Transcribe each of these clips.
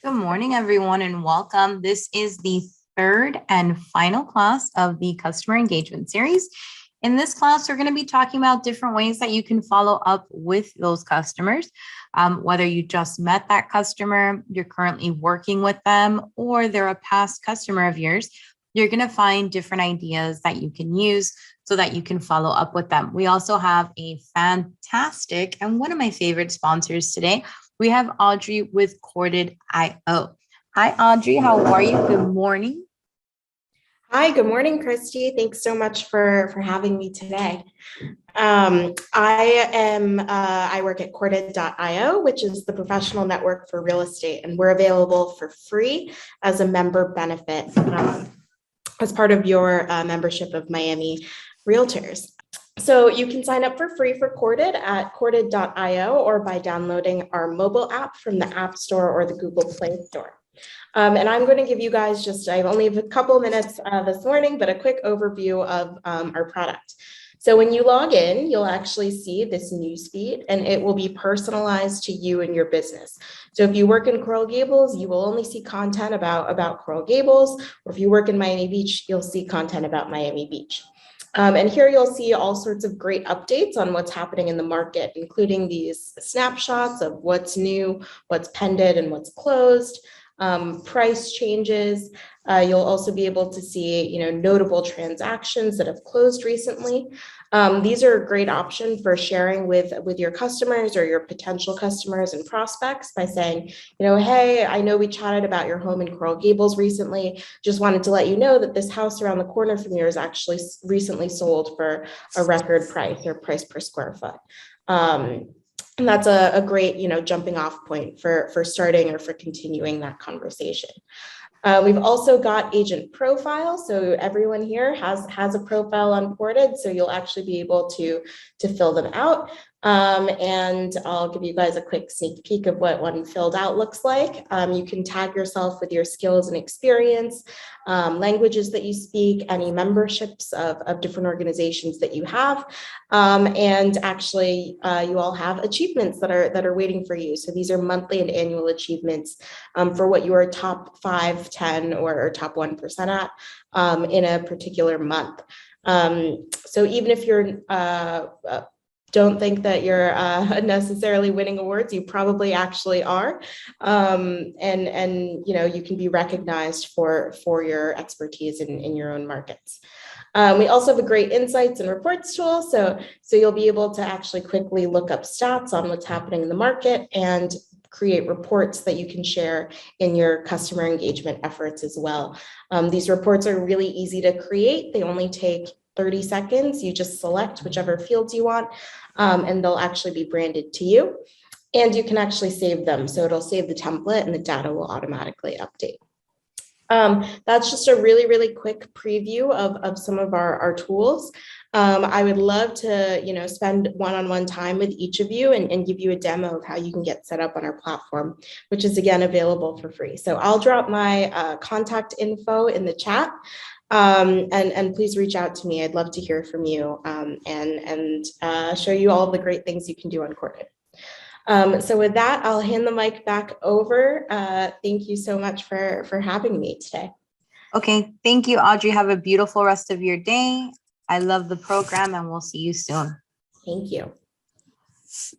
Good morning, everyone, and welcome. This is the third and final class of the customer engagement series. In this class, we're going to be talking about different ways that you can follow up with those customers, whether you just met that customer, you're currently working with them, or they're a past customer of yours. You're going to find different ideas that you can use so that you can follow up with them. We also have a fantastic and one of my favorite sponsors today. We have Audrey with Corded.io. Hi, Audrey. How are you? Good morning. Hi, good morning, Christy. Thanks so much for having me today. I work at Corded.io, which is the professional network for real estate, and we're available for free as a member benefit as part of your membership of Miami Realtors. So you can sign up for free for Corded at Corded.io or by downloading our mobile app from the App Store or the Google Play Store. And I'm going to give you guys I only have a couple minutes this morning, but a quick overview of our product. So when you log in, you'll actually see this news feed, and it will be personalized to you and your business. So if you work in Coral Gables, you will only see content about Coral Gables, or if you work in Miami Beach, you'll see content about Miami Beach. And here you'll see all sorts of great updates on what's happening in the market, including these snapshots of what's new, what's pended, and what's closed. Price changes. You'll also be able to see, notable transactions that have closed recently. These are a great option for sharing with your customers or your potential customers and prospects by saying, hey, I know we chatted about your home in Coral Gables recently. Just wanted to let you know that this house around the corner from yours actually recently sold for a record price or price per square foot. And that's a great, jumping off point for starting or for continuing that conversation. We've also got agent profiles. So everyone here has a profile on Corded, so you'll actually be able to fill them out. And I'll give you guys a quick sneak peek of what one filled out looks like. You can tag yourself with your skills and experience, languages that you speak, any memberships of different organizations that you have. And actually, you all have achievements that are waiting for you. So these are monthly and annual achievements for what you are top 5, 10, or top 1% at in a particular month. So even if you're don't think that you're necessarily winning awards, you probably actually are. And you can be recognized for your expertise in your own markets. We also have a great insights and reports tool. So you'll be able to actually quickly look up stats on what's happening in the market and create reports that you can share in your customer engagement efforts as well. These reports are really easy to create. They only take 30 seconds. You just select whichever fields you want, and they'll actually be branded to you. And you can actually save them. So it'll save the template and the data will automatically update. That's just a really, really quick preview of some of our tools. I would love to, spend one-on-one time with each of you and give you a demo of how you can get set up on our platform, which is again available for free. So I'll drop my contact info in the chat. And please reach out to me. I'd love to hear from you and show you all of the great things you can do on Corded. So with that, I'll hand the mic back over. Thank you so much for having me today. Okay, thank you, Audrey. Have a beautiful rest of your day. I love the program and we'll see you soon. Thank you.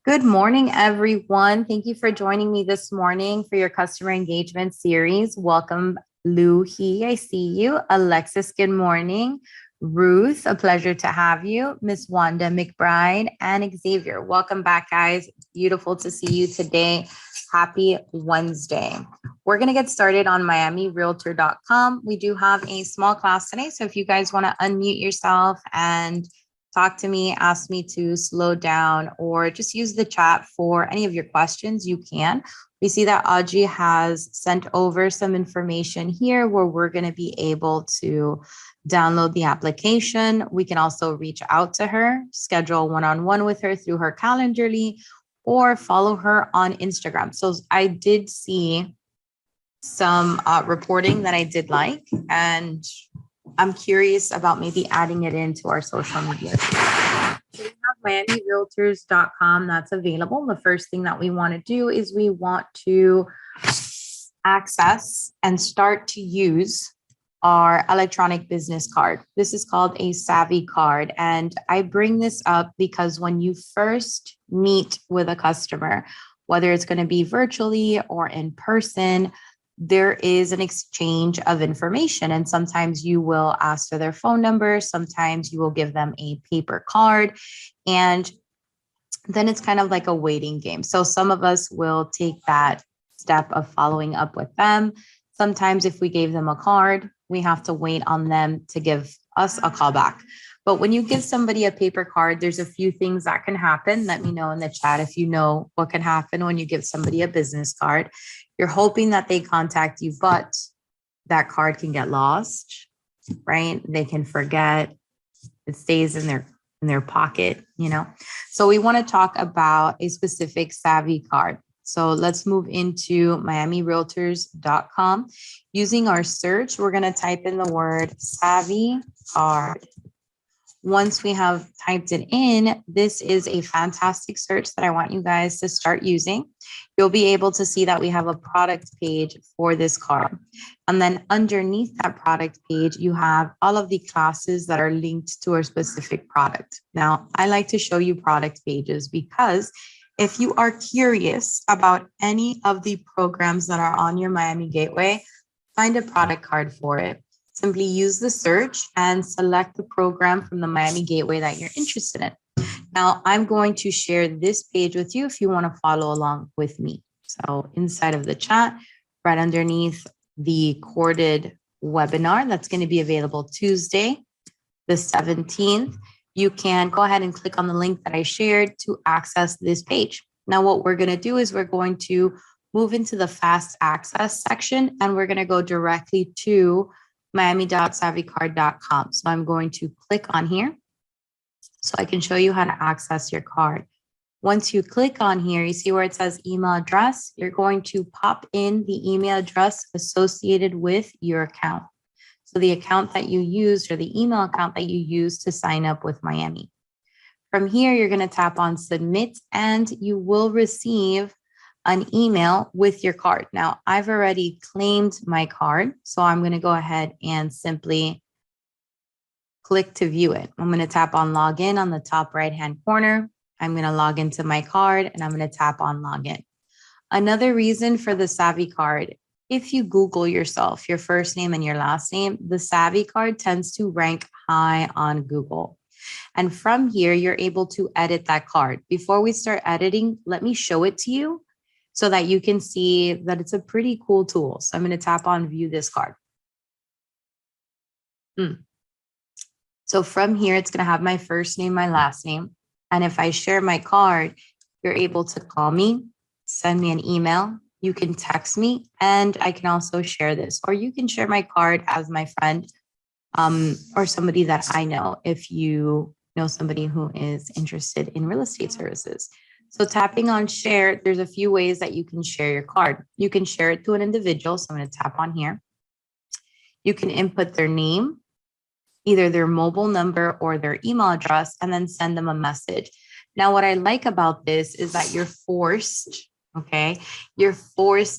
Good morning, everyone. Thank you for joining me this morning for your customer engagement series. Welcome, Luhi. I see you. Alexis, good morning. Ruth, a pleasure to have you. Miss Wanda McBride and Xavier. Welcome back, guys. Beautiful to see you today. Happy Wednesday. We're going to get started on miamirealtor.com. We do have a small class today. So if you guys want to unmute yourself and talk to me, ask me to slow down, or just use the chat for any of your questions, you can. We see that Audrey has sent over some information here where we're going to be able to download the application. We can also reach out to her, schedule one-on-one with her through her Calendarly, or follow her on Instagram. So I did see some reporting that I did like, and I'm curious about maybe adding it into our social media. So we have miamirealtors.com that's available. The first thing that we want to do is we want to access and start to use our electronic business card. This is called a Savvy card. And I bring this up because when you first meet with a customer, whether it's going to be virtually or in person, there is an exchange of information. And sometimes you will ask for their phone number. Sometimes you will give them a paper card. And then it's kind of like a waiting game. So some of us will take that step of following up with them. Sometimes if we gave them a card, we have to wait on them to give us a call back. But when you give somebody a paper card, there's a few things that can happen. Let me know in the chat if you know what can happen when you give somebody a business card. You're hoping that they contact you, but that card can get lost, right? They can forget. It stays in their pocket, you know? So we want to talk about a specific Savvy card. So let's move into miamirealtors.com. Using our search, we're going to type in the word Savvy card. Once we have typed it in, this is a fantastic search that I want you guys to start using. You'll be able to see that we have a product page for this card. And then underneath that product page, you have all of the classes that are linked to our specific product. Now, I like to show you product pages because if you are curious about any of the programs that are on your Miami Gateway, find a product card for it. Simply use the search and select the program from the Miami Gateway that you're interested in. Now, I'm going to share this page with you if you want to follow along with me. So inside of the chat, right underneath the corded webinar that's going to be available Tuesday, the 17th, you can go ahead and click on the link that I shared to access this page. Now, what we're going to do is we're going to move into the fast access section, and we're going to go directly to miami.savvycard.com. So I'm going to click on here so I can show you how to access your card. Once you click on here, you see where it says email address. You're going to pop in the email address associated with your account. So the account that you used or the email account that you used to sign up with Miami. From here, you're going to tap on submit and you will receive an email with your card. Now, I've already claimed my card, so I'm going to go ahead and simply click to view it. I'm going to tap on login on the top right-hand corner. I'm going to log into my card and I'm going to tap on login. Another reason for the Savvy card, if you Google yourself, your first name and your last name, the Savvy card tends to rank high on Google. And from here, you're able to edit that card. Before we start editing, let me show it to you so that you can see that it's a pretty cool tool. So I'm going to tap on view this card. So from here, it's going to have my first name, my last name. And if I share my card, you're able to call me, send me an email. You can text me, and I can also share this, or you can share my card as my friend or somebody that I know if you know somebody who is interested in real estate services. So tapping on share, there's a few ways that you can share your card. You can share it to an individual. So I'm going to tap on here. You can input their name, either their mobile number or their email address, and then send them a message. Now, what I like about this is that you're forced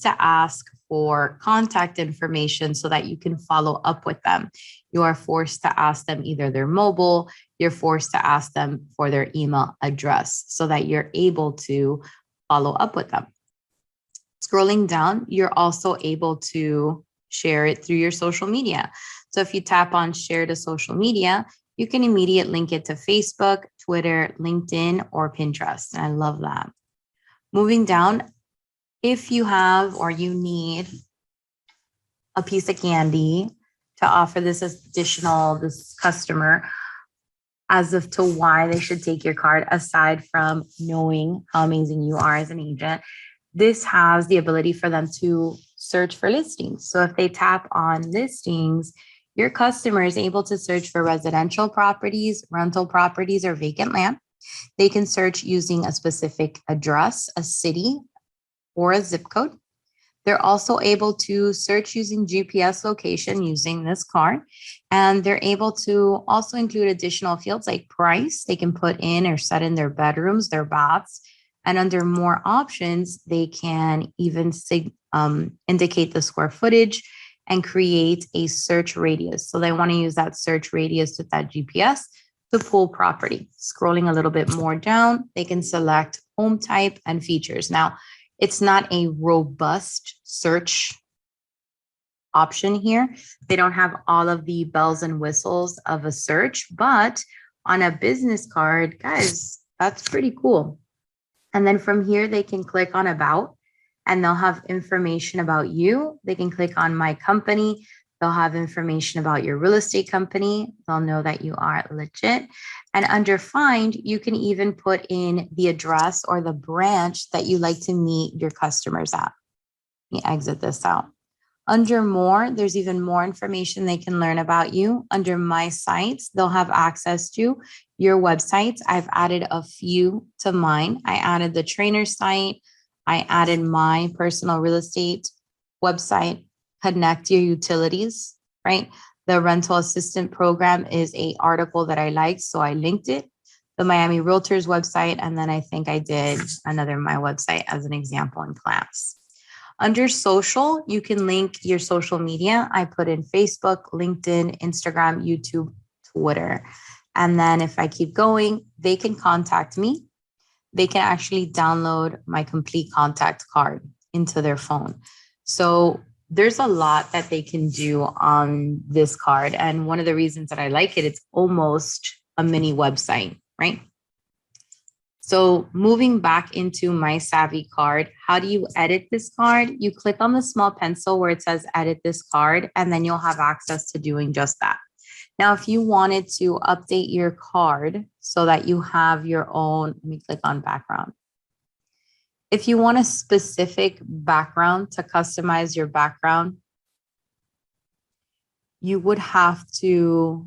to ask for contact information so that you can follow up with them. You are forced to ask them either their mobile, you're forced to ask them for their email address so that you're able to follow up with them. Scrolling down, you're also able to share it through your social media. So if you tap on share to social media, you can immediately link it to Facebook, Twitter, LinkedIn, or Pinterest. And I love that. Moving down, if you have or you need a piece of candy to offer this customer as of to why they should take your card, aside from knowing how amazing you are as an agent, this has the ability for them to search for listings. So if they tap on listings, your customer is able to search for residential properties, rental properties, or vacant land. They can search using a specific address, a city, or a zip code. They're also able to search using GPS location using this card. And they're able to also include additional fields like price. They can put in or set in their bedrooms, their baths, And under more options, they can even indicate the square footage and create a search radius. So they want to use that search radius with that GPS to pull property. Scrolling a little bit more down, they can select home type and features. Now, it's not a robust search option here. They don't have all of the bells and whistles of a search, but on a business card, guys, that's pretty cool. And then from here, they can click on about and they'll have information about you. They can click on my company. They'll have information about your real estate company. They'll know that you are legit. And under find, you can even put in the address or the branch that you like to meet your customers at. Let me exit this out. Under more, there's even more information they can learn about you. Under my sites, they'll have access to your websites. I've added a few to mine. I added the trainer site. I added my personal real estate website. Connect your utilities, right? The rental assistant program is an article that I liked, so I linked it. The Miami Realtors website, and then I think I did another my website as an example in class. Under social, you can link your social media. I put in Facebook, LinkedIn, Instagram, YouTube, Twitter. And then if I keep going, they can contact me. They can actually download my complete contact card into their phone. So there's a lot that they can do on this card. And one of the reasons that I like it, it's almost a mini website, right? So moving back into my Savvy card, how do you edit this card? You click on the small pencil where it says edit this card, and then you'll have access to doing just that. Now, if you wanted to update your card so that you have your own, let me click on background. If you want a specific background to customize your background, you would have to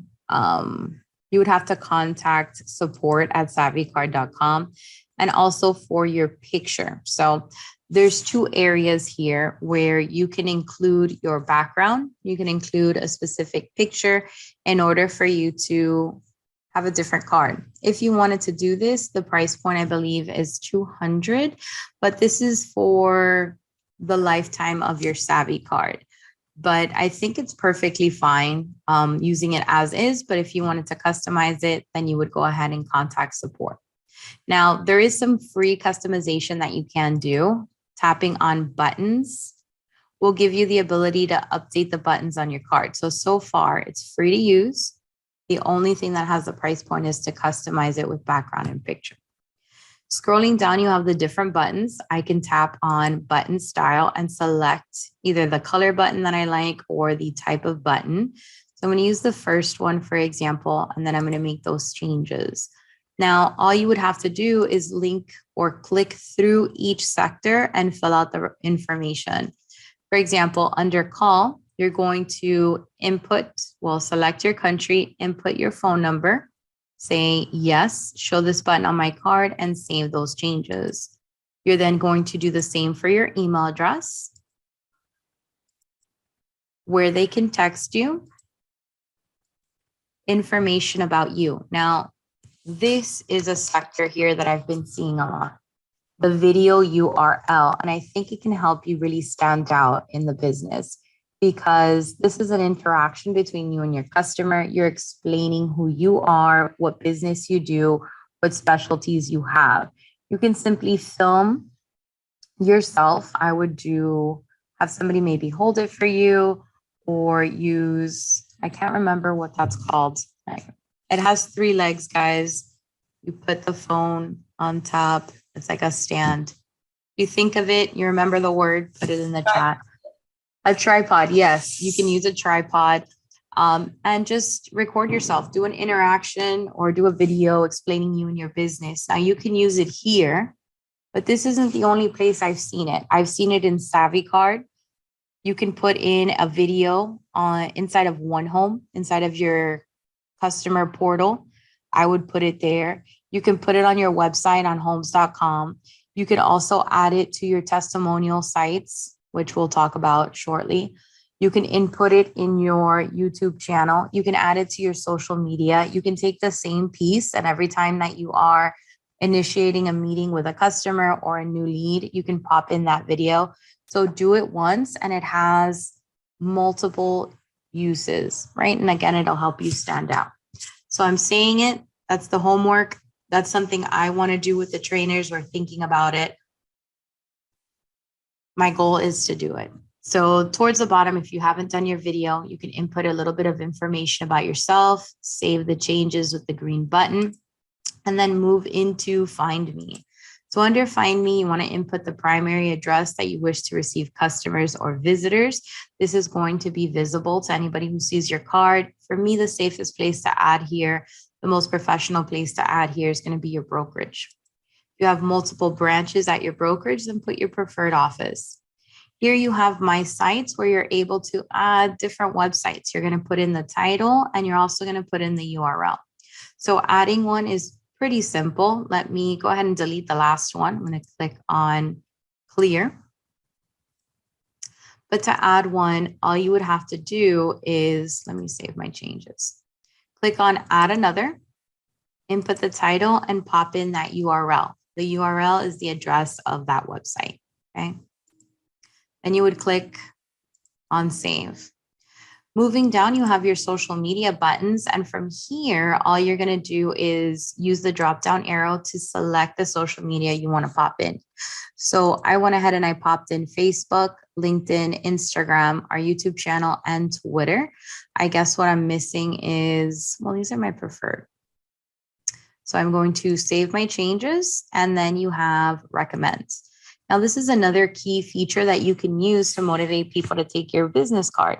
contact support@savvycard.com, and also for your picture. So there's two areas here where you can include your background. You can include a specific picture in order for you to have a different card. If you wanted to do this, the price point, I believe, is $200, but this is for the lifetime of your Savvy card. But I think it's perfectly fine using it as is. But if you wanted to customize it, then you would go ahead and contact support. Now, there is some free customization that you can do. Tapping on buttons will give you the ability to update the buttons on your card. So far, it's free to use. The only thing that has the price point is to customize it with background and picture. Scrolling down, you have the different buttons. I can tap on button style and select either the color button that I like or the type of button. So I'm going to use the first one, for example, and then I'm going to make those changes. Now, all you would have to do is link or click through each sector and fill out the information. For example, under call, you're going to select your country, input your phone number, say yes, show this button on my card, and save those changes. You're then going to do the same for your email address, where they can text you information about you. Now, this is a sector here that I've been seeing a lot, the video URL, and I think it can help you really stand out in the business, because this is an interaction between you and your customer. You're explaining who you are, what business you do, what specialties you have. You can simply film yourself. I would have somebody maybe hold it for you, or use, I can't remember what that's called. It has 3 legs, guys. You put the phone on top. It's like a stand. You think of it, you remember the word, put it in the chat. A tripod, yes, you can use a tripod and just record yourself, do an interaction or do a video explaining you and your business. Now you can use it here, but this isn't the only place I've seen it. I've seen it in Savvy Card. You can put in a video inside of One Home, inside of your customer portal. I would put it there. You can put it on your website on homes.com. You can also add it to your testimonial sites, which we'll talk about shortly. You can input it in your YouTube channel. You can add it to your social media. You can take the same piece, and every time that you are initiating a meeting with a customer or a new lead, you can pop in that video. So do it once and it has multiple uses, right? And again, it'll help you stand out. So I'm saying it, that's the homework. That's something I want to do with the trainers. We're thinking about it. My goal is to do it. So towards the bottom, if you haven't done your video, you can input a little bit of information about yourself, save the changes with the green button, and then move into Find Me. So under Find Me, you want to input the primary address that you wish to receive customers or visitors. This is going to be visible to anybody who sees your card. For me, the safest place to add here, the most professional place to add here is going to be your brokerage. If you have multiple branches at your brokerage, then put your preferred office. Here you have My Sites where you're able to add different websites. You're going to put in the title and you're also going to put in the URL. So adding one is pretty simple. Let me go ahead and delete the last one. I'm going to click on Clear. But to add one, all you would have to do is, let me save my changes. Click on Add Another, input the title, and pop in that URL. The URL is the address of that website, okay? Then you would click on Save. Moving down, you have your social media buttons. And from here, all you're going to do is use the drop-down arrow to select the social media you want to pop in. So I went ahead and I popped in Facebook, LinkedIn, Instagram, our YouTube channel, and Twitter. I guess what I'm missing is, well, these are my preferred. So I'm going to save my changes, and then you have recommends. Now, this is another key feature that you can use to motivate people to take your business card.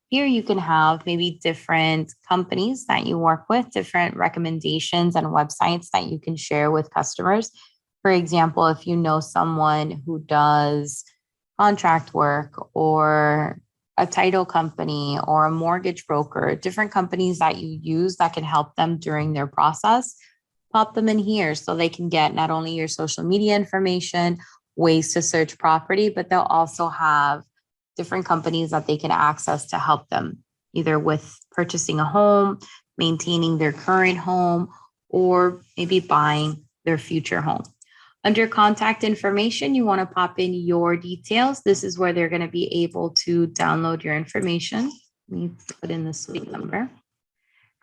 Here you can have maybe different companies that you work with, different recommendations and websites that you can share with customers. For example, if you know someone who does contract work or a title company or a mortgage broker, different companies that you use that can help them during their process, pop them in here so they can get not only your social media information, ways to search property, but they'll also have different companies that they can access to help them either with purchasing a home, maintaining their current home, or maybe buying their future home. Under contact information, you want to pop in your details. This is where they're going to be able to download your information. Let me put in the suite number.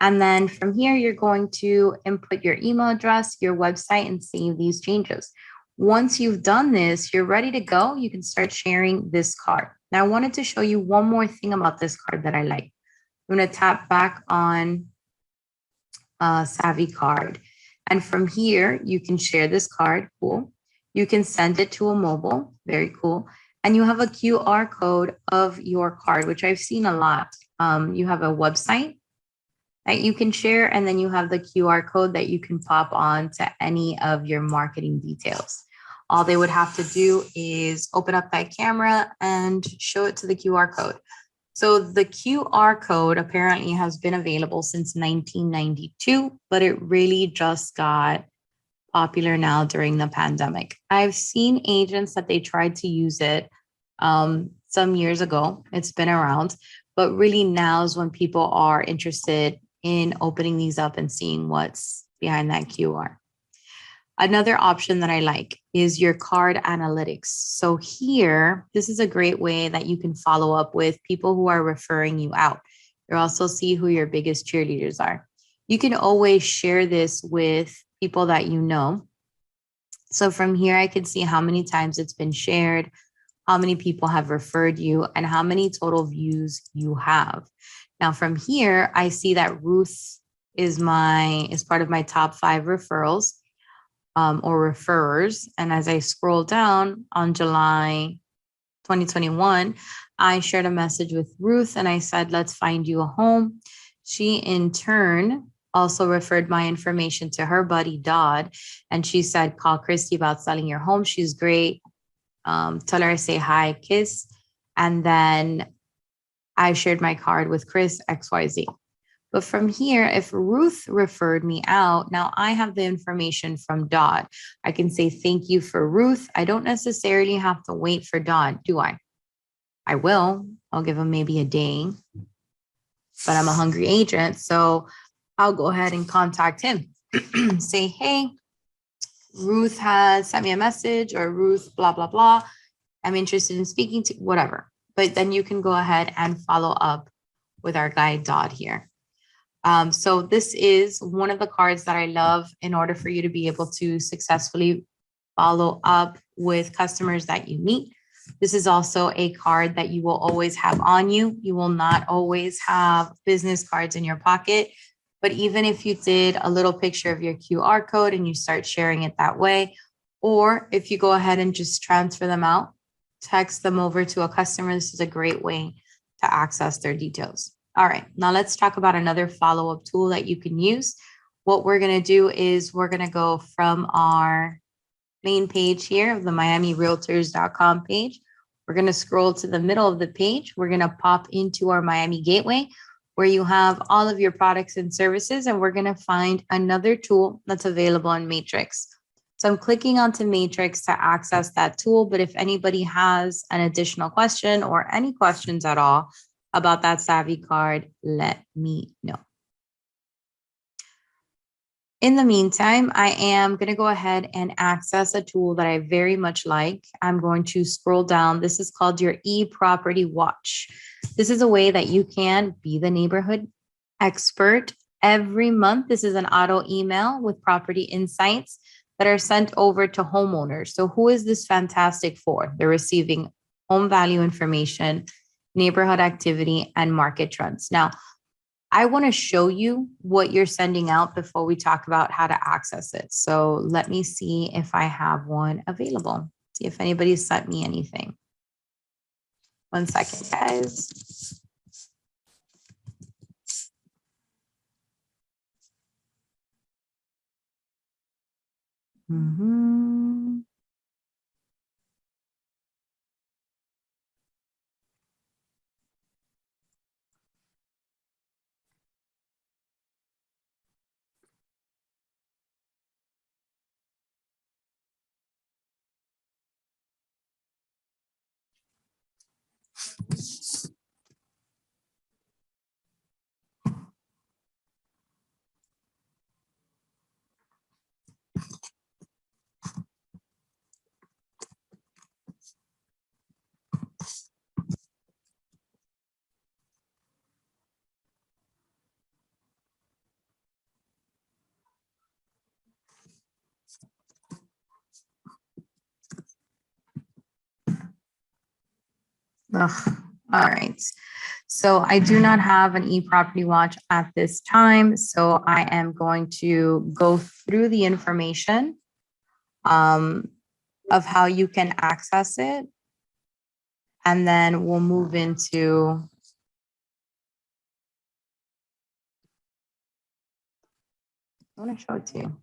And then from here, you're going to input your email address, your website, and save these changes. Once you've done this, you're ready to go. You can start sharing this card. Now, I wanted to show you one more thing about this card that I like. I'm going to tap back on Savvy Card. And from here, you can share this card. Cool. You can send it to a mobile. Very cool. And you have a QR code of your card, which I've seen a lot. You have a website that you can share, and then you have the QR code that you can pop on to any of your marketing details. All they would have to do is open up that camera and show it to the QR code. So the QR code apparently has been available since 1992, but it really just got popular now during the pandemic. I've seen agents that they tried to use it some years ago. It's been around, but really now is when people are interested in opening these up and seeing what's behind that QR. Another option that I like is your card analytics. So here, this is a great way that you can follow up with people who are referring you out. You'll also see who your biggest cheerleaders are. You can always share this with people that you know. So from here, I can see how many times it's been shared, how many people have referred you, and how many total views you have. Now from here, I see that Ruth is part of my top 5 referrals. Or referrers. And as I scroll down on July 2021, I shared a message with Ruth and I said, let's find you a home. She in turn also referred my information to her buddy Dodd. And she said, call Christy about selling your home. She's great. Tell her I say hi, kiss. And then I shared my card with Chris, XYZ. But from here, if Ruth referred me out, now I have the information from Dodd. I can say thank you for Ruth. I don't necessarily have to wait for Dodd, do I? I will. I'll give him maybe a day, but I'm a hungry agent. So I'll go ahead and contact him. Say, hey, Ruth has sent me a message, or Ruth, blah, blah, blah. I'm interested in speaking to whatever. But then you can go ahead and follow up with our guy Dodd here. So this is one of the cards that I love in order for you to be able to successfully follow up with customers that you meet. This is also a card that you will always have on you. You will not always have business cards in your pocket. But even if you did a little picture of your QR code and you start sharing it that way, or if you go ahead and just transfer them out, text them over to a customer, this is a great way to access their details. All right, now let's talk about another follow-up tool that you can use. What we're going to do is we're going to go from our main page here of the miamirealtors.com page. We're going to scroll to the middle of the page. We're going to pop into our Miami Gateway where you have all of your products and services, and we're going to find another tool that's available on Matrix. So I'm clicking onto Matrix to access that tool, but if anybody has an additional question or any questions at all about that Savvy card, let me know. In the meantime, I am going to go ahead and access a tool that I very much like. I'm going to scroll down. This is called your e-property watch. This is a way that you can be the neighborhood expert every month. This is an auto email with property insights that are sent over to homeowners. So who is this fantastic for? They're receiving home value information, neighborhood activity, and market trends. Now, I want to show you what you're sending out before we talk about how to access it. So let me see if I have one available. See if anybody sent me anything. 1 second, guys. Ugh. All right. So I do not have an e-property watch at this time. So I am going to go through the information of how you can access it. And then we'll move into I want to show it to you.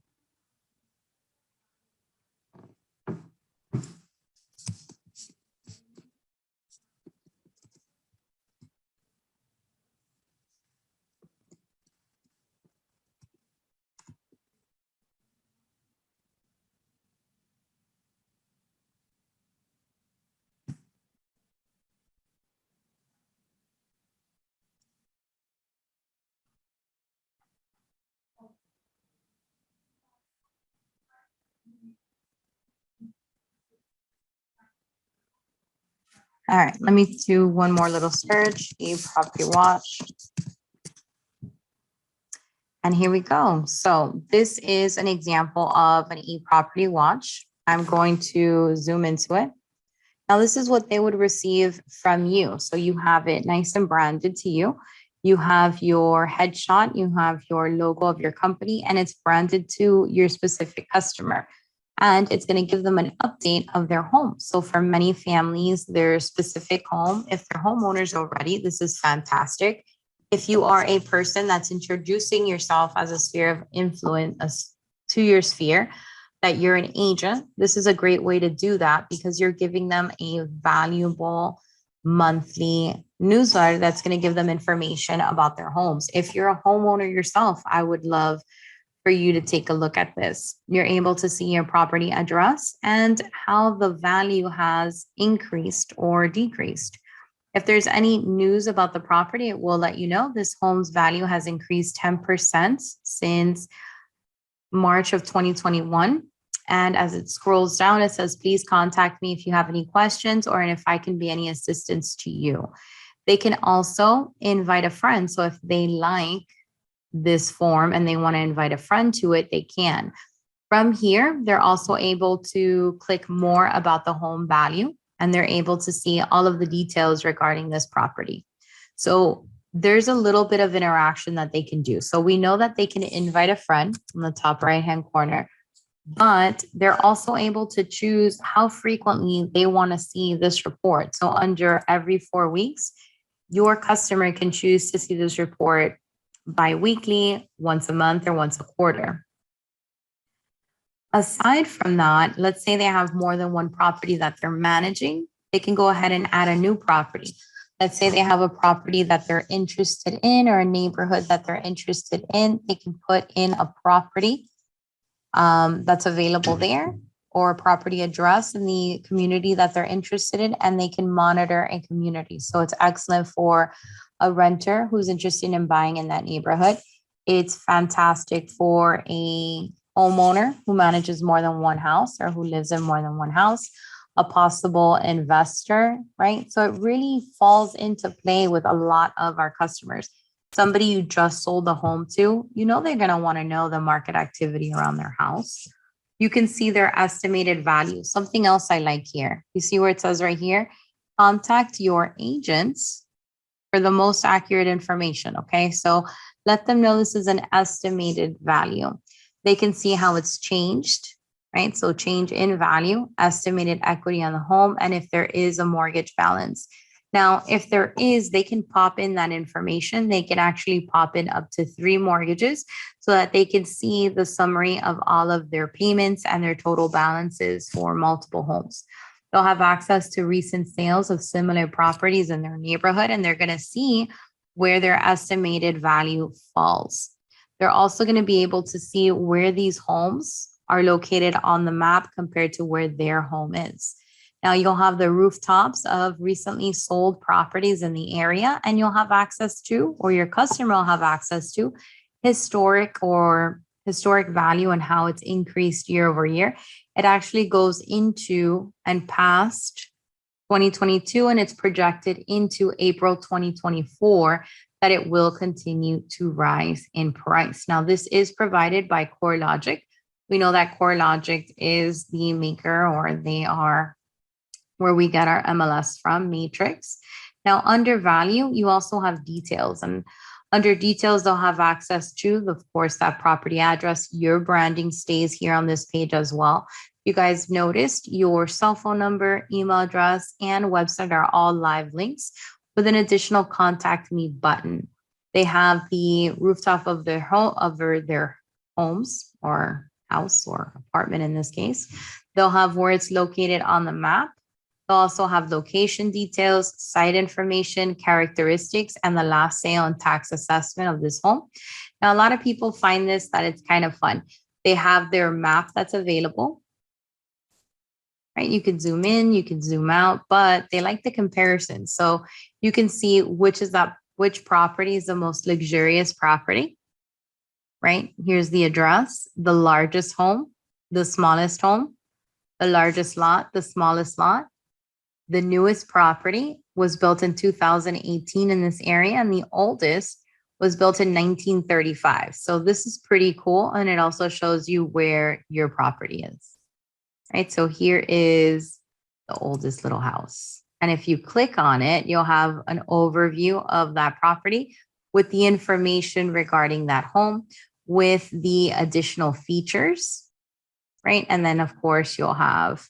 All right, let me do one more little search, e-property watch. And here we go. So this is an example of an e-property watch. I'm going to zoom into it. Now, this is what they would receive from you. So you have it nice and branded to you. You have your headshot, you have your logo of your company, and it's branded to your specific customer. And it's going to give them an update of their home. So for many families, their specific home, if they're homeowners already, this is fantastic. If you are a person that's introducing yourself as a sphere of influence to your sphere, that you're an agent, this is a great way to do that because you're giving them a valuable monthly newsletter that's going to give them information about their homes. If you're a homeowner yourself, I would love for you to take a look at this. You're able to see your property address and how the value has increased or decreased. If there's any news about the property, it will let you know this home's value has increased 10% since March of 2021. And as it scrolls down, it says, please contact me if you have any questions or if I can be any assistance to you. They can also invite a friend. So if they like this form and they want to invite a friend to it, they can. From here, they're also able to click more about the home value, and they're able to see all of the details regarding this property. So there's a little bit of interaction that they can do. So we know that they can invite a friend in the top right-hand corner, but they're also able to choose how frequently they want to see this report. So under every 4 weeks, your customer can choose to see this report bi-weekly, once a month, or once a quarter. Aside from that, let's say they have more than one property that they're managing, they can go ahead and add a new property. Let's say they have a property that they're interested in or a neighborhood that they're interested in, they can put in a property that's available there, or a property address in the community that they're interested in, and they can monitor a community. So it's excellent for a renter who's interested in buying in that neighborhood. It's fantastic for a homeowner who manages more than one house or who lives in more than one house, a possible investor, right? So it really falls into play with a lot of our customers. Somebody you just sold the home to, you know they're going to want to know the market activity around their house. You can see their estimated value. Something else I like here. You see where it says right here, contact your agents for the most accurate information. Okay, so let them know this is an estimated value. They can see how it's changed, right? So change in value, estimated equity on the home, and if there is a mortgage balance. Now, if there is, they can pop in that information. They can actually pop in up to 3 mortgages so that they can see the summary of all of their payments and their total balances for multiple homes. They'll have access to recent sales of similar properties in their neighborhood, and they're going to see where their estimated value falls. They're also going to be able to see where these homes are located on the map compared to where their home is. Now you'll have the rooftops of recently sold properties in the area, and you'll have access to, or your customer will have access to, historic value and how it's increased year over year. It actually goes into and past 2022, and it's projected into April 2024 that it will continue to rise in price. Now, this is provided by CoreLogic. We know that CoreLogic is the maker, or they are where we get our MLS from, Matrix. Now, under value, you also have details, and under details, they'll have access to, of course, that property address. Your branding stays here on this page as well. You guys noticed your cell phone number, email address, and website are all live links with an additional contact me button. They have the rooftop of their home, of their homes or house or apartment in this case. They'll have where it's located on the map. They'll also have location details, site information, characteristics, and the last sale and tax assessment of this home. Now, a lot of people find this that it's kind of fun. They have their map that's available, right? You can zoom in, you can zoom out, but they like the comparison. So you can see which property is the most luxurious property, right? Here's the address, the largest home, the smallest home, the largest lot, the smallest lot. The newest property was built in 2018 in this area, and the oldest was built in 1935. So this is pretty cool, and it also shows you where your property is, right? So here is the oldest little house. And if you click on it, you'll have an overview of that property with the information regarding that home, with the additional features, right? And then, of course, you'll have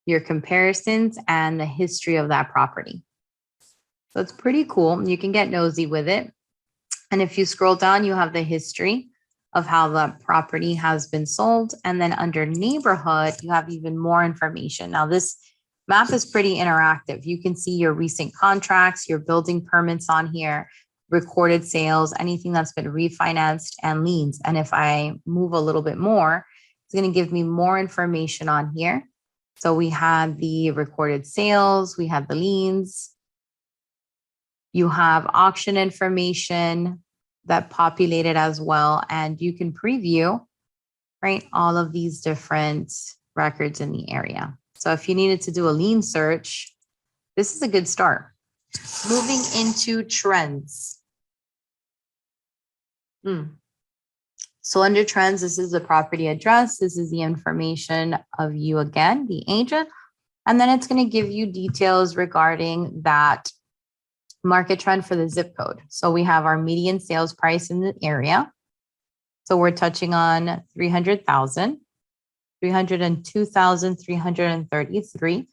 your comparisons and the history of that property. So it's pretty cool. You can get nosy with it. And if you scroll down, you have the history of how the property has been sold. And then under neighborhood, you have even more information. Now, this map is pretty interactive. You can see your recent contracts, your building permits on here, recorded sales, anything that's been refinanced, and liens. And if I move a little bit more, it's going to give me more information on here. So we had the recorded sales, we had the liens. You have auction information that populated as well, and you can preview, right? All of these different records in the area. So if you needed to do a lean search, this is a good start. Moving into trends. So under trends, this is the property address. This is the information of you again, the agent. And then it's going to give you details regarding that market trend for the zip code. So we have our median sales price in the area. So we're touching on 300,000, 302,333.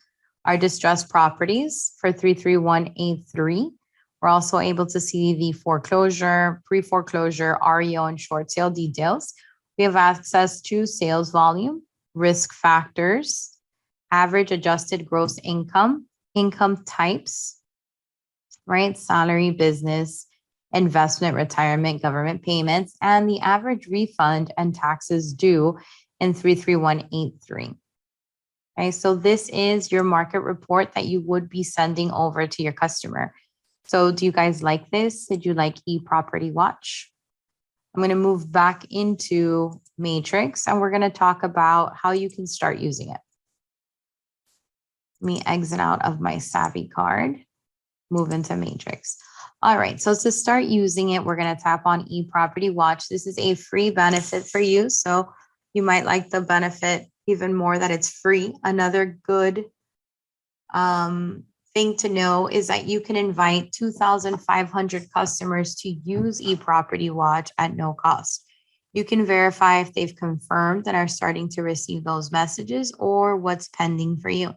Our distressed properties for 33183. We're also able to see the foreclosure, pre-foreclosure, REO, and short sale details. We have access to sales volume, risk factors, average adjusted gross income, income types, right? Salary, business, investment, retirement, government payments, and the average refund and taxes due in 33183. Okay, so this is your market report that you would be sending over to your customer. So do you guys like this? Did you like eProperty Watch? I'm going to move back into Matrix and we're going to talk about how you can start using it. Let me exit out of my Savvy card, move into Matrix. All right, so to start using it, we're going to tap on eProperty Watch. This is a free benefit for you. So you might like the benefit even more that it's free. Another good thing to know is that you can invite 2,500 customers to use eProperty Watch at no cost. You can verify if they've confirmed and are starting to receive those messages or what's pending for you.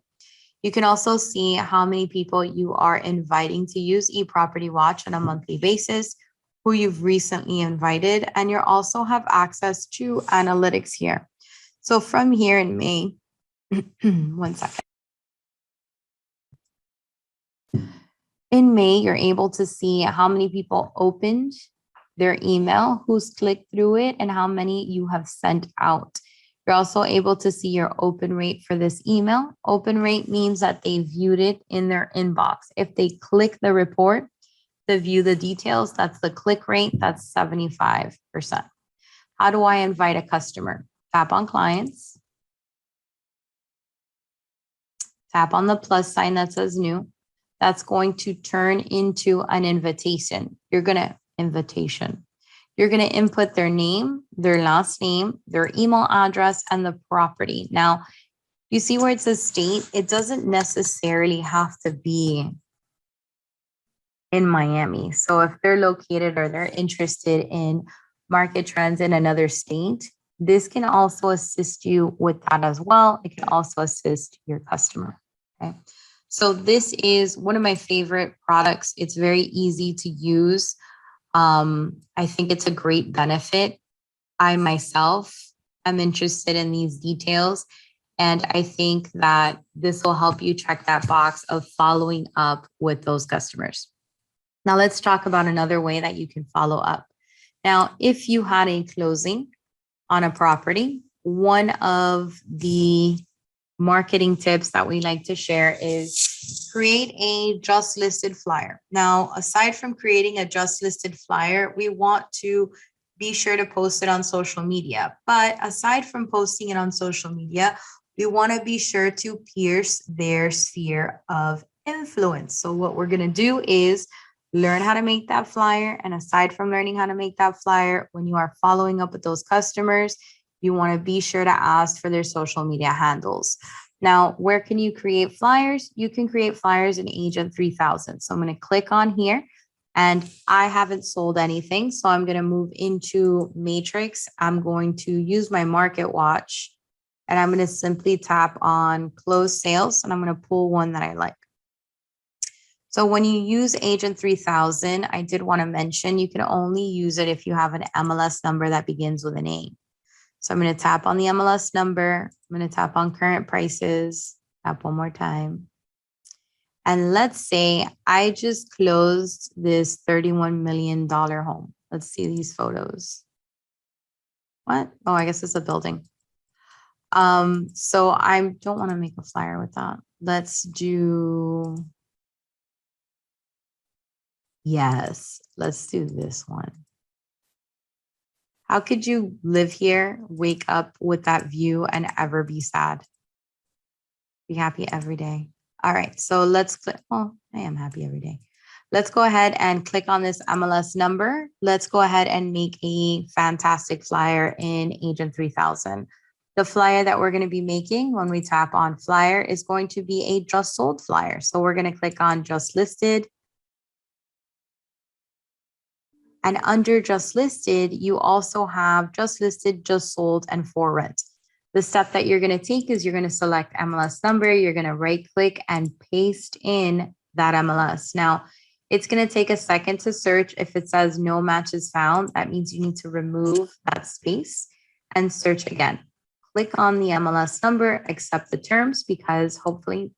You can also see how many people you are inviting to use eProperty Watch on a monthly basis, who you've recently invited, and you also have access to analytics here. So from here in May, one second. In May, you're able to see how many people opened their email, who's clicked through it, and how many you have sent out. You're also able to see your open rate for this email. Open rate means that they viewed it in their inbox. If they click the report to view the details, that's the click rate, that's 75%. How do I invite a customer? Tap on clients. Tap on the plus sign that says new. That's going to turn into an invitation. You're going to input their name, their last name, their email address, and the property. Now, you see where it says state? It doesn't necessarily have to be in Miami. So if they're located or they're interested in market trends in another state, this can also assist you with that as well. It can also assist your customer. Okay. So this is one of my favorite products. It's very easy to use. I think it's a great benefit. I myself am interested in these details, and I think that this will help you check that box of following up with those customers. Now let's talk about another way that you can follow up. Now, if you had a closing on a property, one of the marketing tips that we like to share is create a just listed flyer. Now, aside from creating a just listed flyer, we want to be sure to post it on social media. But aside from posting it on social media, we want to be sure to pierce their sphere of influence. So what we're going to do is learn how to make that flyer. And aside from learning how to make that flyer, when you are following up with those customers, you want to be sure to ask for their social media handles. Now, where can you create flyers? You can create flyers in Agent 3000. So I'm going to click on here, and I haven't sold anything. So I'm going to move into Matrix. I'm going to use my Market Watch, and I'm going to simply tap on Close Sales, and I'm going to pull one that I like. So when you use Agent 3000, I did want to mention you can only use it if you have an MLS number that begins with an A. So I'm going to tap on the MLS number. I'm going to tap on current prices. Tap one more time. And let's say I just closed this $31 million home. Let's see these photos. What? Oh, I guess it's a building. So I don't want to make a flyer with that. Let's do, yes, let's do this one. How could you live here, wake up with that view, and ever be sad? Be happy every day. All right, so let's click. Oh, I am happy every day. Let's go ahead and click on this MLS number. Let's go ahead and make a fantastic flyer in Agent 3000. The flyer that we're going to be making when we tap on flyer is going to be a just sold flyer. So we're going to click on just listed. And under just listed, you also have just listed, just sold, and for rent. The step that you're going to take is you're going to select MLS number. You're going to right click and paste in that MLS. Now, it's going to take a second to search. If it says no matches found, that means you need to remove that space and search again. Click on the MLS number, accept the terms, because hopefully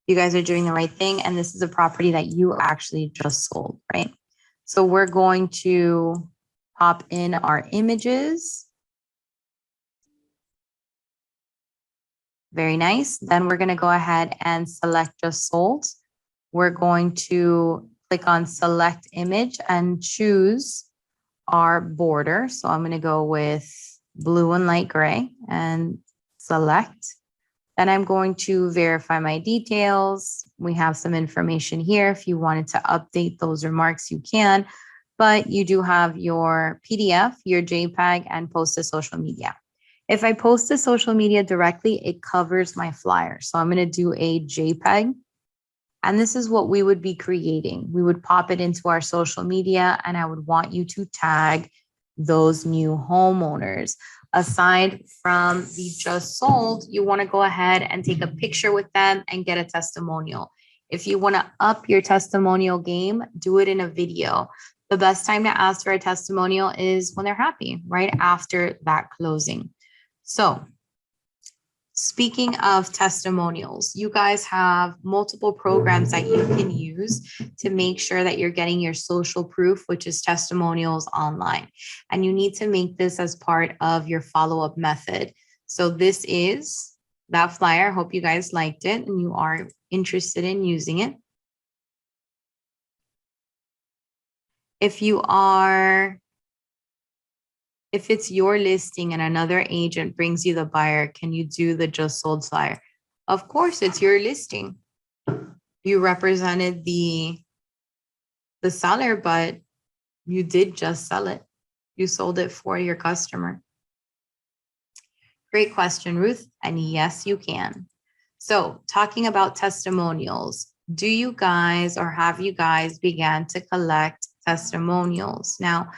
you guys are doing the right thing. And this is a property that you actually just sold, right? So we're going to pop in our images. Very nice. Then we're going to go ahead and select just sold. We're going to click on select image and choose our border. So I'm going to go with blue and light gray and select. Then I'm going to verify my details. We have some information here. If you wanted to update those remarks, you can, but you do have your PDF, your JPEG, and post to social media. If I post to social media directly, it covers my flyer. So I'm going to do a JPEG. And this is what we would be creating. We would pop it into our social media, and I would want you to tag those new homeowners. Aside from the just sold, you want to go ahead and take a picture with them and get a testimonial. If you want to up your testimonial game, do it in a video. The best time to ask for a testimonial is when they're happy, right after that closing. So speaking of testimonials, you guys have multiple programs that you can use to make sure that you're getting your social proof, which is testimonials online. And you need to make this as part of your follow-up method. So this is that flyer. I hope you guys liked it and you are interested in using it. If it's your listing and another agent brings you the buyer, can you do the just sold flyer? Of course, it's your listing. You represented the seller, but you did just sell it. You sold it for your customer. Great question, Ruth. And yes, you can. So talking about testimonials, do you guys or have you guys began to collect testimonials? Now,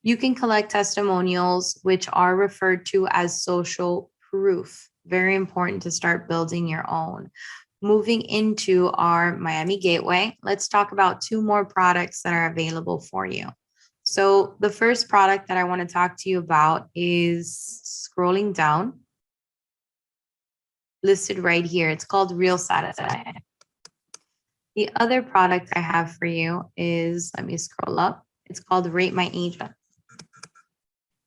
you can collect testimonials, which are referred to as social proof. Very important to start building your own. Moving into our Miami Gateway, let's talk about two more products that are available for you. So the first product that I want to talk to you about is scrolling down, listed right here. It's called Real Satisfied. The other product I have for you is, let me scroll up. It's called Rate My Agent.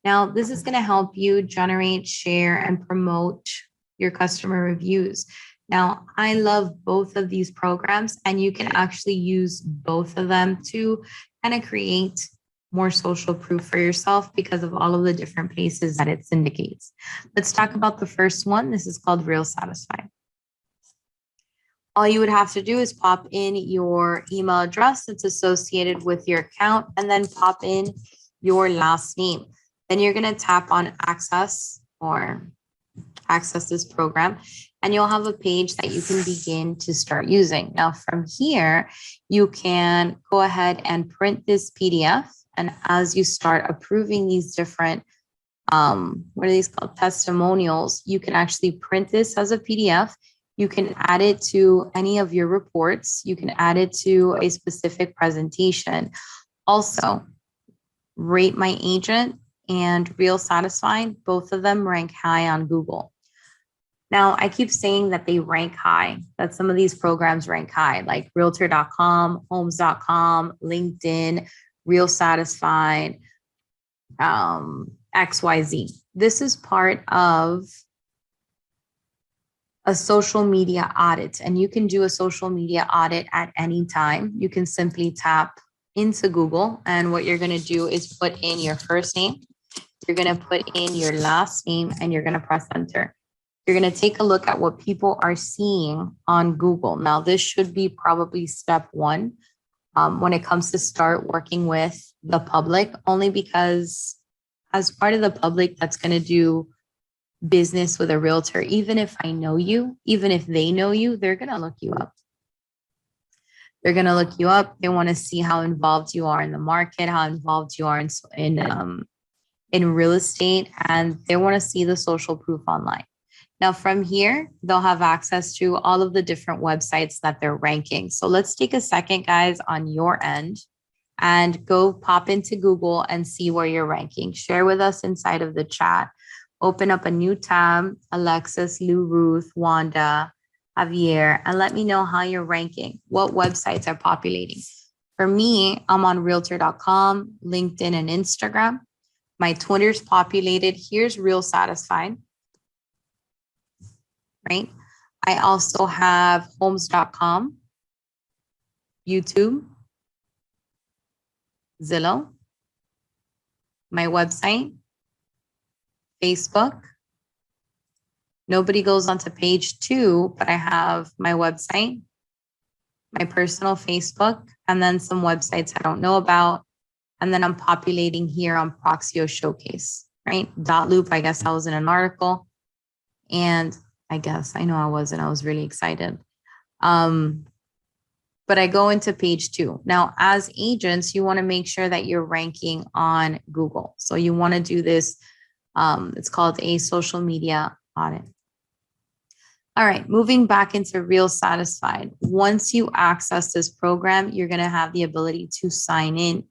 Now, this is going to help you generate, share, and promote your customer reviews. Now, I love both of these programs, and you can actually use both of them to kind of create more social proof for yourself because of all of the different places that it syndicates. Let's talk about the first one. This is called Real Satisfied. All you would have to do is pop in your email address that's associated with your account and then pop in your last name. Then you're going to tap on access or access this program, and you'll have a page that you can begin to start using. Now, from here, you can go ahead and print this PDF. And as you start approving these different, what are these called? Testimonials, you can actually print this as a PDF. You can add it to any of your reports. You can add it to a specific presentation. Also, Rate My Agent and Real Satisfied, both of them rank high on Google. Now, I keep saying that they rank high, that some of these programs rank high, like Realtor.com, Homes.com, LinkedIn, Real Satisfied, XYZ. This is part of a social media audit, and you can do a social media audit at any time. You can simply tap into Google, and what you're going to do is put in your first name, you're going to put in your last name, and you're going to press enter. You're going to take a look at what people are seeing on Google. Now, this should be probably step one when it comes to start working with the public, only because as part of the public that's going to do business with a realtor, even if I know you, even if they know you, they're going to look you up. They're going to look you up. They want to see how involved you are in the market, how involved you are in real estate, and they want to see the social proof online. Now, from here, they'll have access to all of the different websites that they're ranking. So let's take a second, guys, on your end and go pop into Google and see where you're ranking. Share with us inside of the chat. Open up a new tab, Alexis, Lou, Ruth, Wanda, Javier, and let me know how you're ranking. What websites are populating? For me, I'm on realtor.com, LinkedIn, and Instagram. My Twitter's populated. Here's Real Satisfied, right? I also have homes.com, YouTube, Zillow, my website, Facebook. Nobody goes onto page 2, but I have my website, my personal Facebook, and then some websites I don't know about. And then I'm populating here on Proxio Showcase, right? Dot Loop, I guess I was in an article. And I know I wasn't. I was really excited. But I go into page 2. Now, as agents, you want to make sure that you're ranking on Google. So you want to do this. It's called a social media audit. All right, moving back into Real Satisfied. Once you access this program, you're going to have the ability to sign in.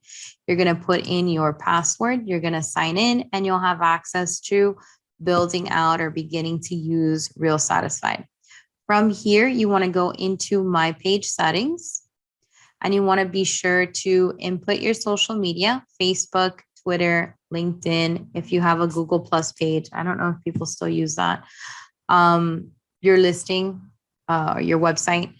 You're going to put in your password. You're going to sign in, and you'll have access to building out or beginning to use Real Satisfied. From here, you want to go into My Page settings, and you want to be sure to input your social media, Facebook, Twitter, LinkedIn. If you have a Google Plus page, I don't know if people still use that. Your listing, your website,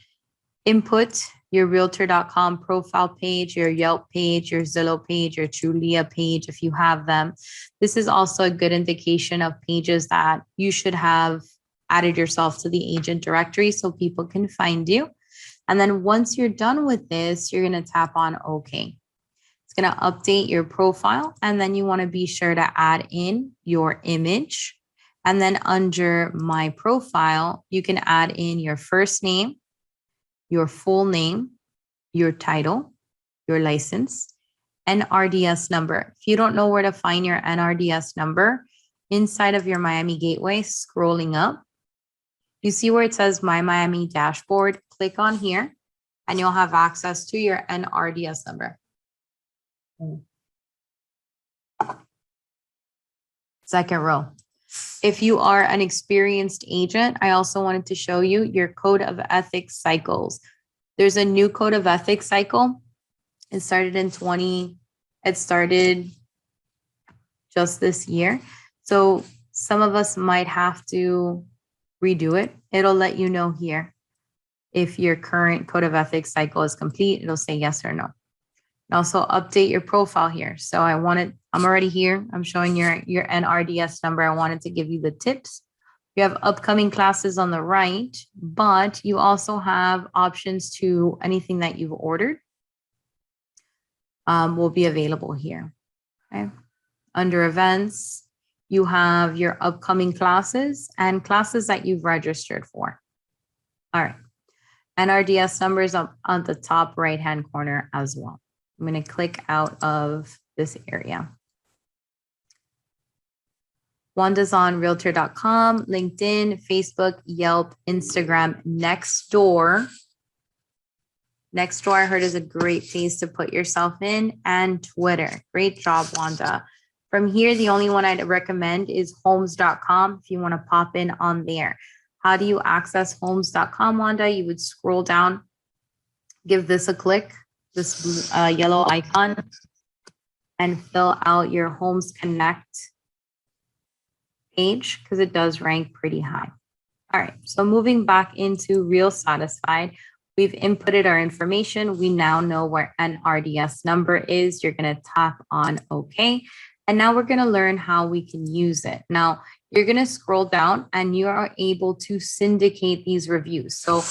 input your realtor.com profile page, your Yelp page, your Zillow page, your Trulia page, if you have them. This is also a good indication of pages that you should have added yourself to the agent directory so people can find you. And then once you're done with this, you're going to tap on OK. It's going to update your profile, and then you want to be sure to add in your image. And then under My Profile, you can add in your first name, your full name, your title, your license, NRDS number. If you don't know where to find your NRDS number, inside of your Miami Gateway, scrolling up, you see where it says My Miami Dashboard. Click on here, and you'll have access to your NRDS number. Second row. If you are an experienced agent, I also wanted to show you your code of ethics cycles. There's a new code of ethics cycle. It started just this year. So some of us might have to redo it. It'll let you know here. If your current code of ethics cycle is complete, it'll say yes or no. And also update your profile here. So I'm already here. I'm showing your NRDS number. I wanted to give you the tips. You have upcoming classes on the right, but you also have options to anything that you've ordered will be available here. Okay. Under events, you have your upcoming classes and classes that you've registered for. All right. NRDS numbers up on the top right-hand corner as well. I'm going to click out of this area. Wanda's on realtor.com, LinkedIn, Facebook, Yelp, Instagram, Nextdoor. Nextdoor, I heard, is a great place to put yourself in, and Twitter. Great job, Wanda. From here, the only one I'd recommend is homes.com if you want to pop in on there. How do you access homes.com, Wanda? You would scroll down, give this a click, this yellow icon, and fill out your Homes Connect page because it does rank pretty high. All right, so moving back into Real Satisfied, We've inputted our information. We now know where NRDS number is. You're going to tap on OK. And now we're going to learn how we can use it. Now, you're going to scroll down and you are able to syndicate these reviews. So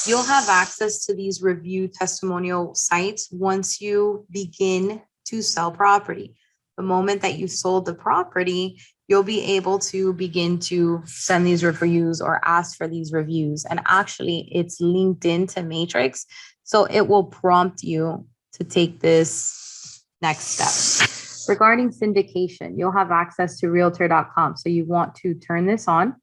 you'll have access to these review testimonial sites once you begin to sell property. The moment that you sold the property, you'll be able to begin to send these reviews or ask for these reviews. And actually, it's linked into Matrix. So it will prompt you to take this next step. Regarding syndication, you'll have access to realtor.com. So you want to turn this on.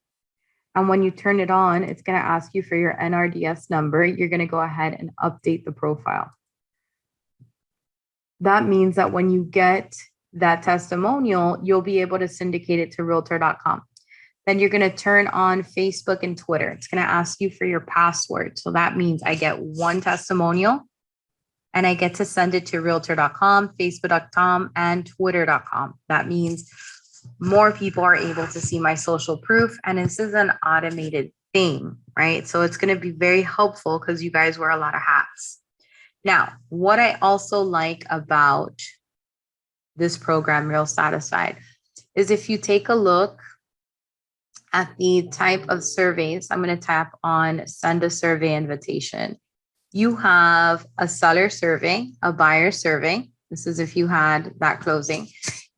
And when you turn it on, it's going to ask you for your NRDS number. You're going to go ahead and update the profile. That means that when you get that testimonial, you'll be able to syndicate it to realtor.com. Then you're going to turn on Facebook and Twitter. It's going to ask you for your password. So that means I get one testimonial and I get to send it to realtor.com, facebook.com, and twitter.com. That means more people are able to see my social proof. And this is an automated thing, right? So it's going to be very helpful because you guys wear a lot of hats. Now, what I also like about this program, Real Satisfied, is if you take a look at the type of surveys, I'm going to tap on send a survey invitation. You have a seller survey, a buyer survey. This is if you had that closing.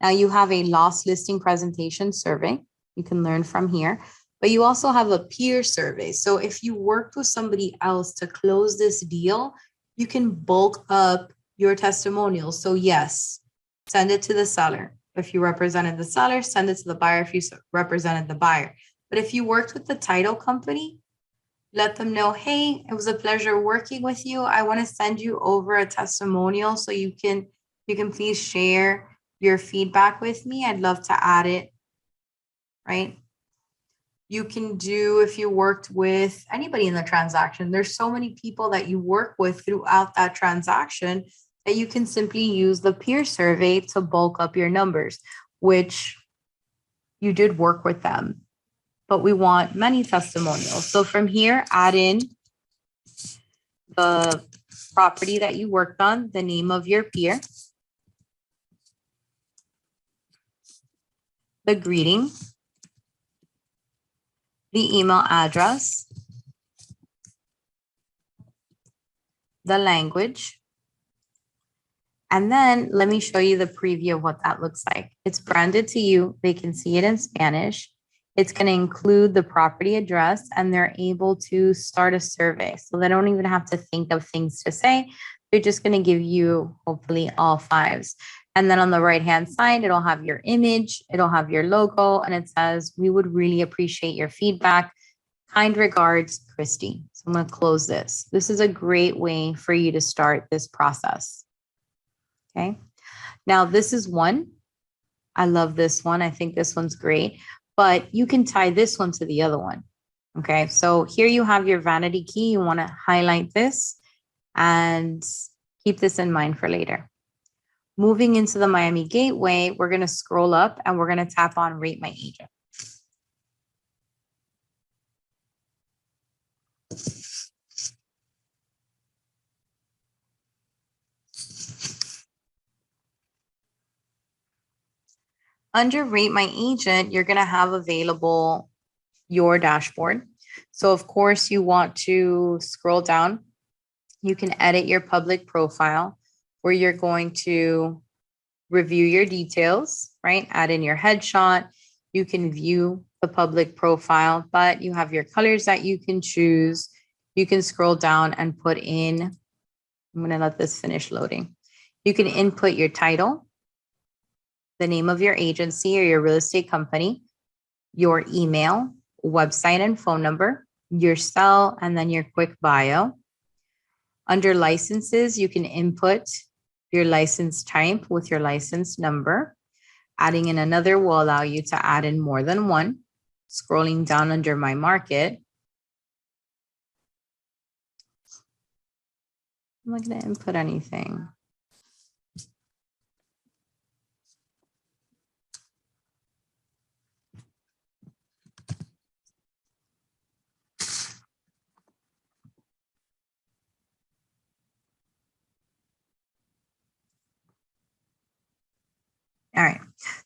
Now you have a lost listing presentation survey. You can learn from here, but you also have a peer survey. So if you worked with somebody else to close this deal, you can bulk up your testimonials. So yes, send it to the seller. If you represented the seller, send it to the buyer if you represented the buyer. But if you worked with the title company, let them know, hey, it was a pleasure working with you. I want to send you over a testimonial so you can please share your feedback with me. I'd love to add it, right? You can do, if you worked with anybody in the transaction, there's so many people that you work with throughout that transaction that you can simply use the peer survey to bulk up your numbers, which you did work with them. But we want many testimonials. So from here, add in the property that you worked on, the name of your peer, the greeting, the email address, the language. And then let me show you the preview of what that looks like. It's branded to you. They can see it in Spanish. It's going to include the property address and they're able to start a survey. So they don't even have to think of things to say. They're just going to give you hopefully all fives. And then on the right-hand side, it'll have your image, it'll have your logo, and it says, we would really appreciate your feedback. Kind regards, Christy. So I'm going to close this. This is a great way for you to start this process. Okay. Now this is one. I love this one. I think this one's great. But you can tie this one to the other one. Okay, so here you have your vanity key. You want to highlight this and keep this in mind for later. Moving into the Miami Gateway, we're going to scroll up and we're going to tap on Rate My Agent. Under Rate My Agent, you're going to have available your dashboard. So of course you want to scroll down. You can edit your public profile where you're going to review your details, right? Add in your headshot. You can view the public profile, but you have your colors that you can choose. You can scroll down and put in, I'm going to let this finish loading. You can input your title, the name of your agency or your real estate company, your email, website and phone number, your cell, and then your quick bio. Under licenses, you can input your license type with your license number. Adding in another will allow you to add in more than one. Scrolling down under My Market, I'm not going to input anything. All right.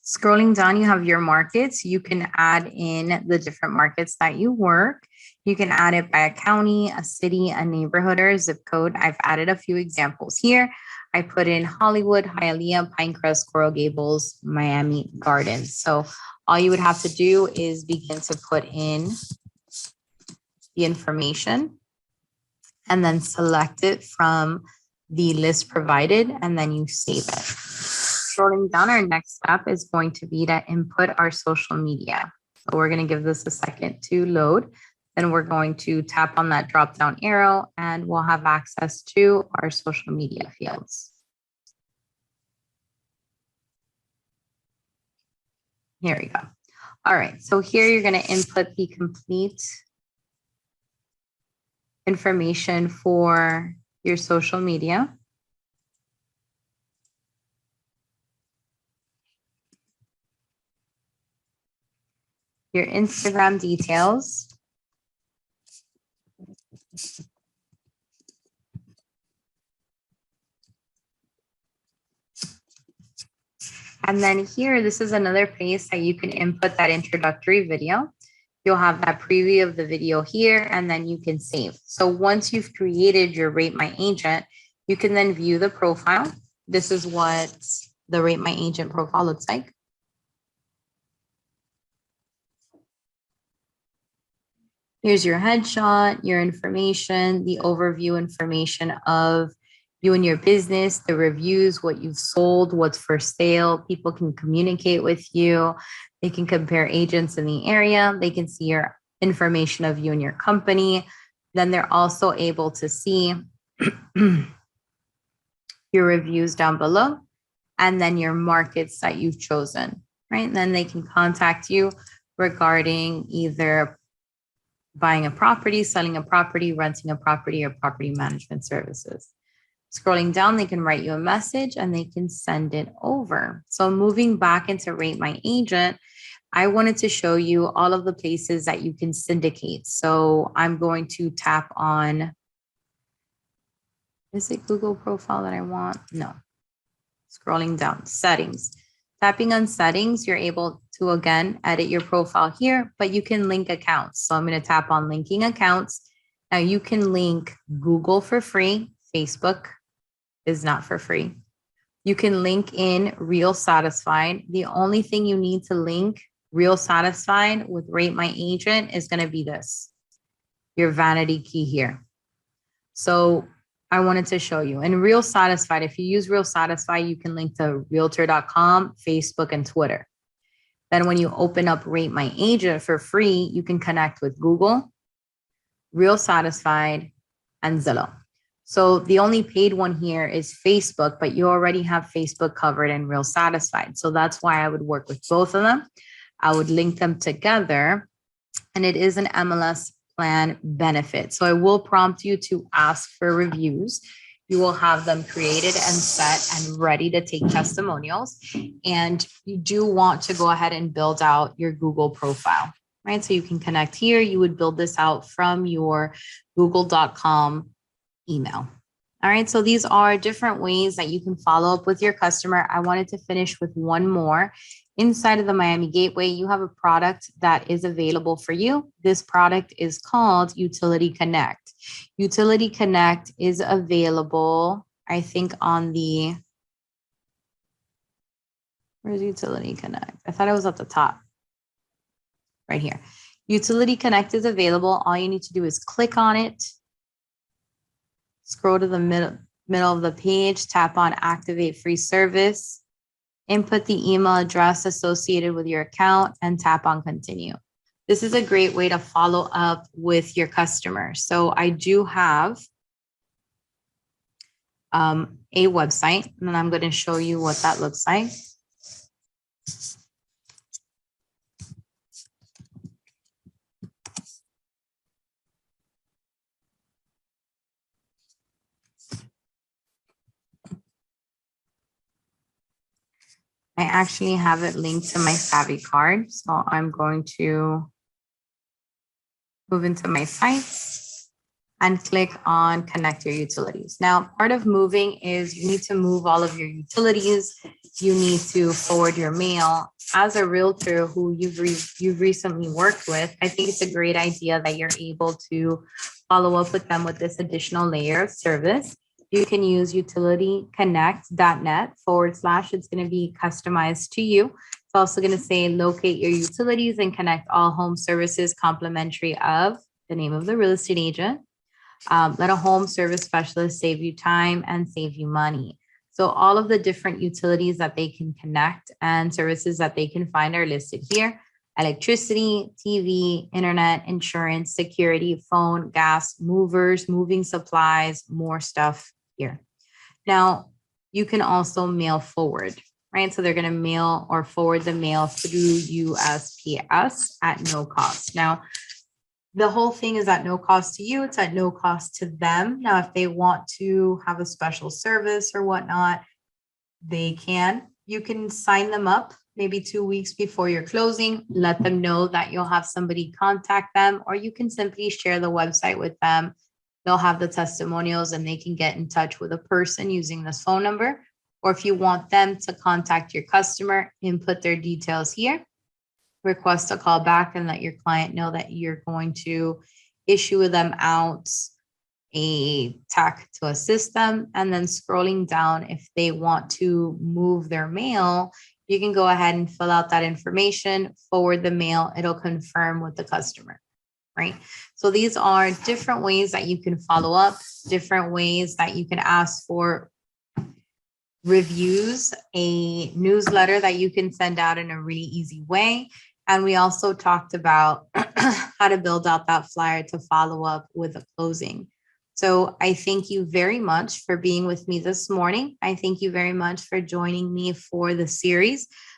Scrolling down, you have your markets. You can add in the different markets that you work. You can add it by a county, a city, a neighborhood, or a zip code. I've added a few examples here. I put in Hollywood, Hialeah, Pinecrest, Coral Gables, Miami Gardens. So all you would have to do is begin to put in the information and then select it from the list provided, and then you save it. Scrolling down, our next step is going to be to input our social media. So we're going to give this a second to load. Then we're going to tap on that drop down arrow and we'll have access to our social media fields. Here we go. All right, so here you're going to input the complete information for your social media. Your Instagram details. And then here, this is another place that you can input that introductory video. You'll have that preview of the video here, and then you can save. So once you've created your Rate My Agent, you can then view the profile. This is what the Rate My Agent profile looks like. Here's your headshot, your information, the overview information of you and your business, the reviews, what you've sold, what's for sale. People can communicate with you. They can compare agents in the area. They can see your information of you and your company. Then they're also able to see your reviews down below, and then your markets that you've chosen, right? And then they can contact you regarding either buying a property, selling a property, renting a property, or property management services. Scrolling down, they can write you a message and they can send it over. So moving back into Rate My Agent, I wanted to show you all of the places that you can syndicate. So I'm going to tap on, is it Google profile that I want? No. Scrolling down, settings. Tapping on settings, you're able to, again, edit your profile here, but you can link accounts. So I'm going to tap on linking accounts. Now you can link Google for free. Facebook is not for free. You can link in Real Satisfied. The only thing you need to link Real Satisfied with Rate My Agent is going to be this, your vanity key here. So I wanted to show you. And Real Satisfied, if you use Real Satisfied, you can link to realtor.com, Facebook, and Twitter. Then when you open up Rate My Agent for free, you can connect with Google, Real Satisfied, and Zillow. So the only paid one here is Facebook, but you already have Facebook covered and Real Satisfied. So that's why I would work with both of them. I would link them together, and it is an MLS plan benefit. So I will prompt you to ask for reviews. You will have them created and set and ready to take testimonials. And you do want to go ahead and build out your Google profile, right? So you can connect here. You would build this out from your google.com email. All right, so these are different ways that you can follow up with your customer. I wanted to finish with one more. Inside of the Miami Gateway, you have a product that is available for you. This product is called Utility Connect. Utility Connect is available, I think, on the, where's Utility Connect? I thought it was at the top, right here. Utility Connect is available. All you need to do is click on it, scroll to the middle of the page, tap on Activate Free Service, input the email address associated with your account, and tap on Continue. This is a great way to follow up with your customer. So I do have a website, and I'm going to show you what that looks like. I actually have it linked to my Savvy card. So I'm going to move into my sites. and click on connect your utilities. Now, part of moving is you need to move all of your utilities. You need to forward your mail. As a realtor who you've recently worked with, I think it's a great idea that you're able to follow up with them with this additional layer of service. You can use utilityconnect.net/. It's going to be customized to you. It's also going to say locate your utilities and connect all home services complimentary of the name of the real estate agent. Let a home service specialist save you time and save you money. So all of the different utilities that they can connect and services that they can find are listed here. Electricity, TV, internet, insurance, security, phone, gas, movers, moving supplies, more stuff here. Now, you can also mail forward, right? So they're going to mail or forward the mail through USPS at no cost. Now, the whole thing is at no cost to you. It's at no cost to them. Now, if they want to have a special service or whatnot, they can. You can sign them up maybe 2 weeks before your closing. Let them know that you'll have somebody contact them, or you can simply share the website with them. They'll have the testimonials and they can get in touch with a person using this phone number. Or if you want them to contact your customer, input their details here. Request a call back and let your client know that you're going to issue them out a tech to assist them. And then scrolling down, if they want to move their mail, you can go ahead and fill out that information, forward the mail. It'll confirm with the customer, right? So these are different ways that you can follow up, different ways that you can ask for reviews, a newsletter that you can send out in a really easy way. And we also talked about how to build out that flyer to follow up with a closing. So I thank you very much for being with me this morning. I thank you very much for joining me for the series.